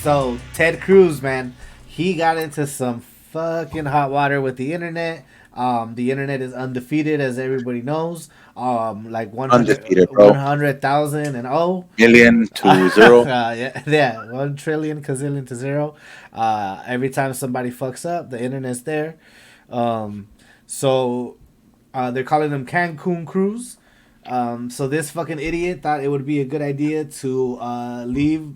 So Ted Cruz, man, he got into some fucking hot water with the internet. The internet is undefeated, as everybody knows. Like 100, Undefeated, bro. 100,000 and oh. Million to zero. Yeah, 1 trillion gazillion to zero. Every time somebody fucks up, the internet's there. Um, so they're calling him Cancun Cruz. So this fucking idiot thought it would be a good idea to leave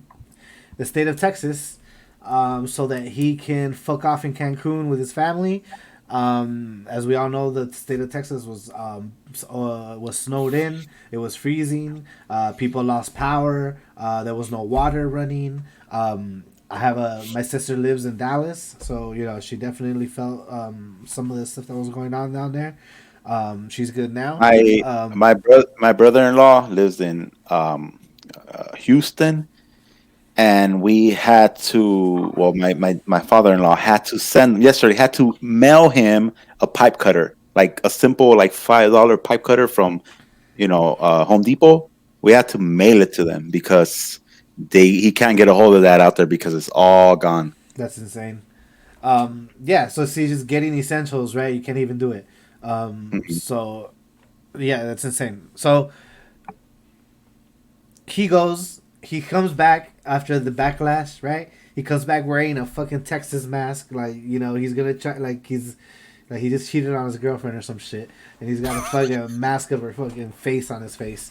the state of Texas, so that he can fuck off in Cancun with his family. As we all know, the state of Texas was snowed in. It was freezing. People lost power. There was no water running. I have my sister lives in Dallas, so she definitely felt some of the stuff that was going on down there. She's good now. My my brother-in-law lives in Houston, and we had to. Well, my father-in-law had to send yesterday. Had to mail him a pipe cutter, like a simple like $5 pipe cutter from Home Depot. We had to mail it to them because he can't get a hold of that out there because it's all gone. That's insane. Yeah, so see, just getting essentials, right? You can't even do it. Mhm. So yeah, that's insane. So he comes back after the backlash, right? He comes back wearing a fucking Texas mask, like he's gonna try, like he just cheated on his girlfriend or some shit, and he's got a fucking mask of her fucking face on his face.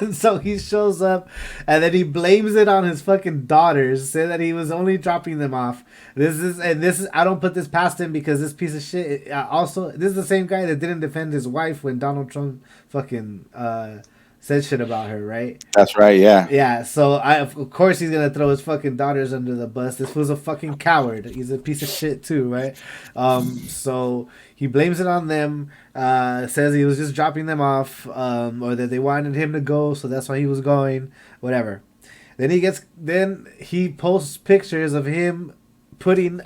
And so he shows up, and then he blames it on his fucking daughters, say that he was only dropping them off. This is I don't put this past him because this piece of shit. Also, this is the same guy that didn't defend his wife when Donald Trump fucking said shit about her, right? That's right. Yeah. Yeah, so of course he's gonna throw his fucking daughters under the bus. This was a fucking coward. He's a piece of shit too, right? So he blames it on them. Says he was just dropping them off, or that they wanted him to go, so that's why he was going. Whatever. Then he posts pictures of him putting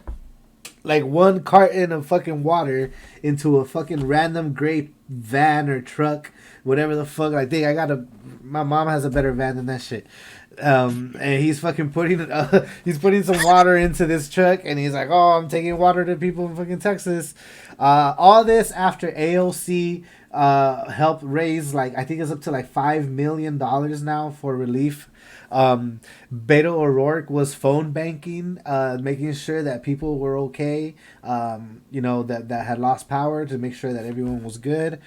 like one carton of fucking water into a fucking random gray van or truck, whatever the fuck. I think my mom has a better van than that shit. And he's fucking he's putting some water into this truck, and he's like, "Oh, I'm taking water to people in fucking Texas." All this after AOC helped raise, like, I think it's up to like $5 million now for relief. Beto O'Rourke was phone banking, making sure that people were okay, that had lost power, to make sure that everyone was good.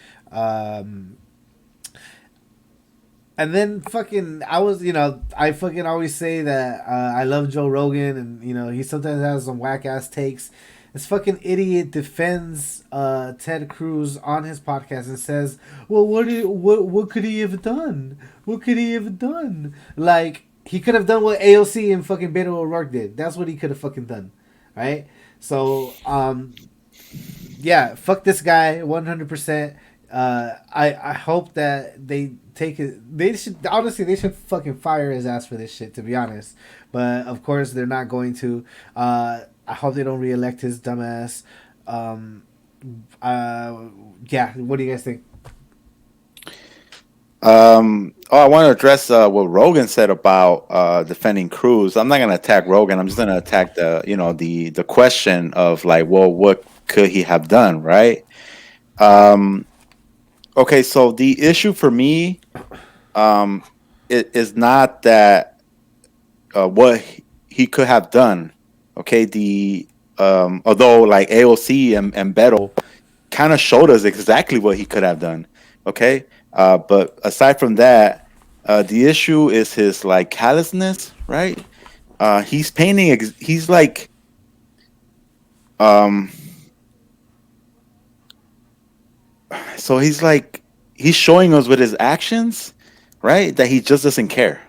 And then fucking, I fucking always say that I love Joe Rogan, and he sometimes has some whack ass takes. This fucking idiot defends Ted Cruz on his podcast and says, "Well, what could he have done? What could he have done? Like, he could have done what AOC and fucking Beto O'Rourke did. That's what he could have fucking done, right?" So yeah, fuck this guy 100%. I hope that they take it. They should fucking fire his ass for this shit, to be honest. But of course they're not going to. I hope they don't reelect his dumbass. Yeah. What do you guys think? I want to address what Rogan said about defending Cruz. I'm not going to attack Rogan. I'm just going to attack the question of, like, well, what could he have done, right? Okay, so the issue for me, it is not that what he could have done. Okay, the although, like, AOC and Beto kind of showed us exactly what he could have done. Okay, but aside from that, the issue is his, like, callousness, right? He's painting. He's like, um, so he's showing us with his actions, right, that he just doesn't care.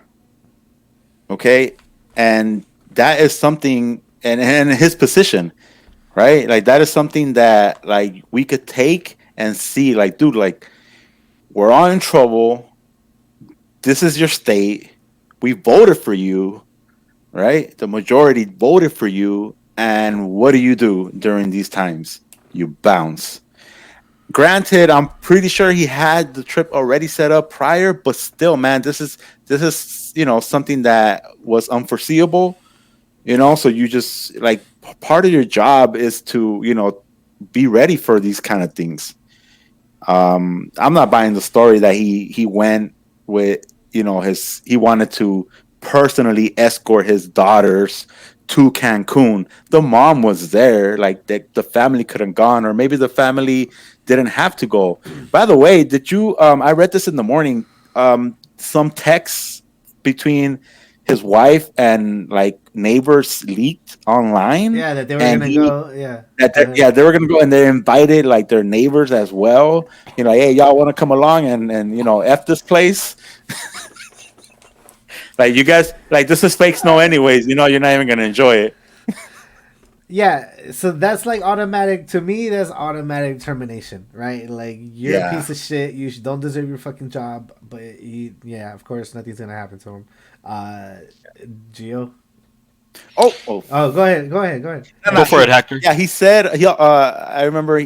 Okay, and that is something, and his position, right? Like, that is something that, like, we could take and see, like, dude, like, we're all in trouble. This is your state. We voted for you, right? The majority voted for you. And what do you do during these times? You bounce. Granted, I'm pretty sure he had the trip already set up prior, but still, man, this is something that was unforeseeable. So you just like part of your job is to be ready for these kind of things. I'm not buying the story that he went with his he wanted to personally escort his daughters to Cancun. The mom was there, like the family could have gone, or maybe the family didn't have to go. By the way, did you? I read this in the morning. Some texts between his wife and like neighbors leaked online, Yeah, that they were and gonna he go. Yeah. yeah, they were gonna go, and they invited like their neighbors as well. Like, hey, y'all want to come along and f this place? Like, you guys, like, this is fake snow anyways. You're not even gonna enjoy it. Yeah, so that's like automatic to me. That's automatic termination, right? Like you're a Yeah. piece of shit. You don't deserve your fucking job. But yeah, of course, nothing's gonna happen to him. Uh, Gio. Oh, Oh, go ahead. Go ahead. Go ahead. no, Go no, for it, Hector. yeah. He said I remember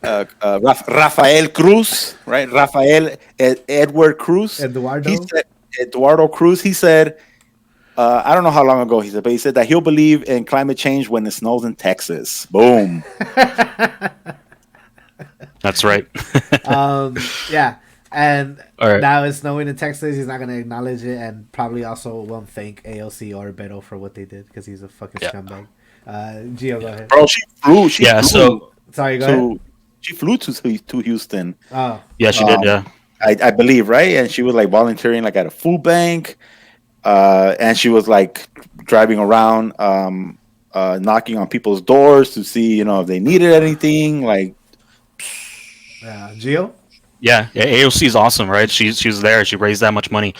Rafael Cruz, right? Rafael Edward Cruz. He Eduardo. said Eduardo Cruz. He said I don't know how long ago he said, but he said that he'll believe in climate change when it snows in Texas. Boom. That's right. Yeah, and All right. now it's snowing in Texas. He's not gonna acknowledge it, and probably also won't thank AOC or Beto for what they did because he's a fucking Yeah. scumbag. Gio, go ahead. Bro, she flew. She Yeah. flew So Sorry, go ahead. to she flew to Houston. Oh, yeah, she did. Um, Yeah. I believe, right? And she was like volunteering like at a food bank. And she was like driving around, knocking on people's doors to see, if they needed anything. Like, yeah, Gio. Yeah, AOC is awesome, right? She's there. She raised that much money.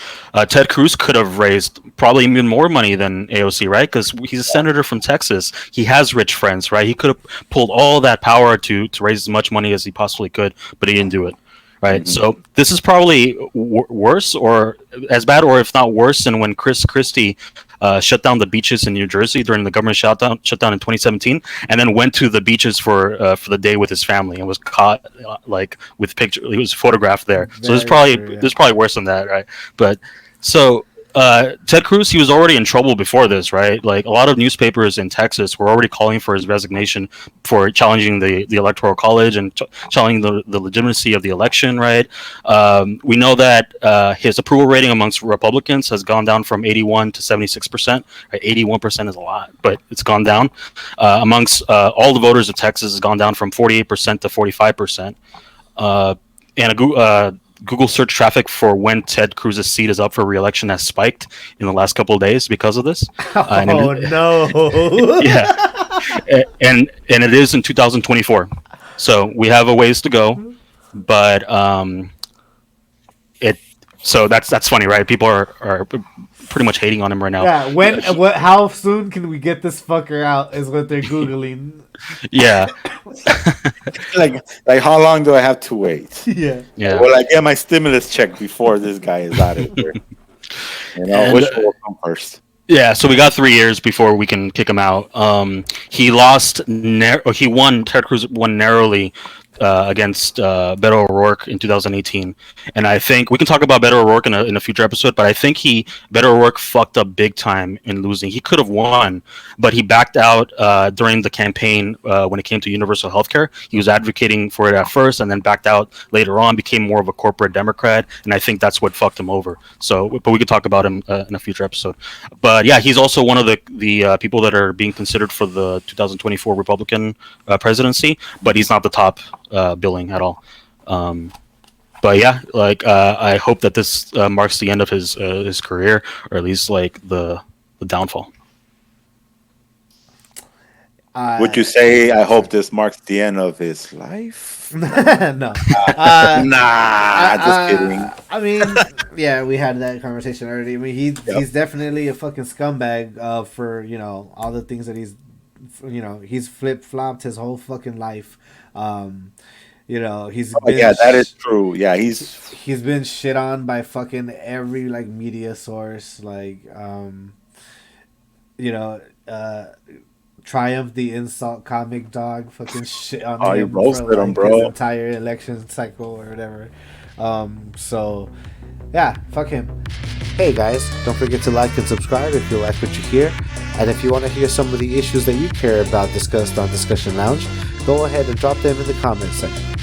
Ted Cruz could have raised probably even more money than AOC, right? Because he's a senator from Texas. He has rich friends, right? He could have pulled all that power to raise as much money as he possibly could, but he didn't do it, right? mhm. So this is probably worse or as bad, or if not worse, than when Chris Christie shut down the beaches in New Jersey during the government shutdown in 2017, and then went to the beaches for the day with his family and was caught like with picture. He was photographed there. So Very true. this is probably worse than that, right? But so. Ted Cruz, he was already in trouble before this, right? Like a lot of newspapers in Texas were already calling for his resignation for challenging the electoral college and challenging the legitimacy of the election, right? We know that his approval rating amongst Republicans has gone down from 81 to 76%. Right? 81% is a lot, but it's gone down. Amongst all the voters of Texas, has gone down from 48% to 45%. And Google search traffic for when Ted Cruz's seat is up for re-election has spiked in the last couple of days because of this. Oh no! Yeah, and it is in 2024, so we have a ways to go, but it so that's funny, right? People are pretty much hating on him right now. Yeah, when what? How soon can we get this fucker out? Is what they're googling. Yeah, like how long do I have to wait? Yeah. yeah. Well, I get my stimulus check before this guy is out of here. And, Which will come first? Yeah, so we got 3 years before we can kick him out. He lost. He won. Ted Cruz won narrowly against Beto O'Rourke in 2018, and I think we can talk about Beto O'Rourke in a future episode. But I think Beto O'Rourke fucked up big time in losing. He could have won, but he backed out during the campaign when it came to universal health care. He was advocating for it at first, and then backed out later on. Became more of a corporate Democrat, and I think that's what fucked him over. So, but we could talk about him in a future episode. But yeah, he's also one of the people that are being considered for the 2024 Republican presidency, but he's not the top billing at all. But yeah, like I hope that this marks the end of his career, or at least like the downfall. Would you say I hope this marks the end of his life? no. Just kidding. I mean, yeah, we had that conversation already. I mean, he's definitely a fucking scumbag for all the things that he's flip flopped his whole fucking life. He's been Yeah, that is true. Yeah, he's been shit on by fucking every like media source, like Triumph the Insult comic dog fucking shit on Oh, you him roasted for him, like bro. his entire election cycle or whatever. So yeah, fuck him. Hey guys, don't forget to like and subscribe if you like what you hear. And if you want to hear some of the issues that you care about discussed on Discussion Lounge, go ahead and drop them in the comments section.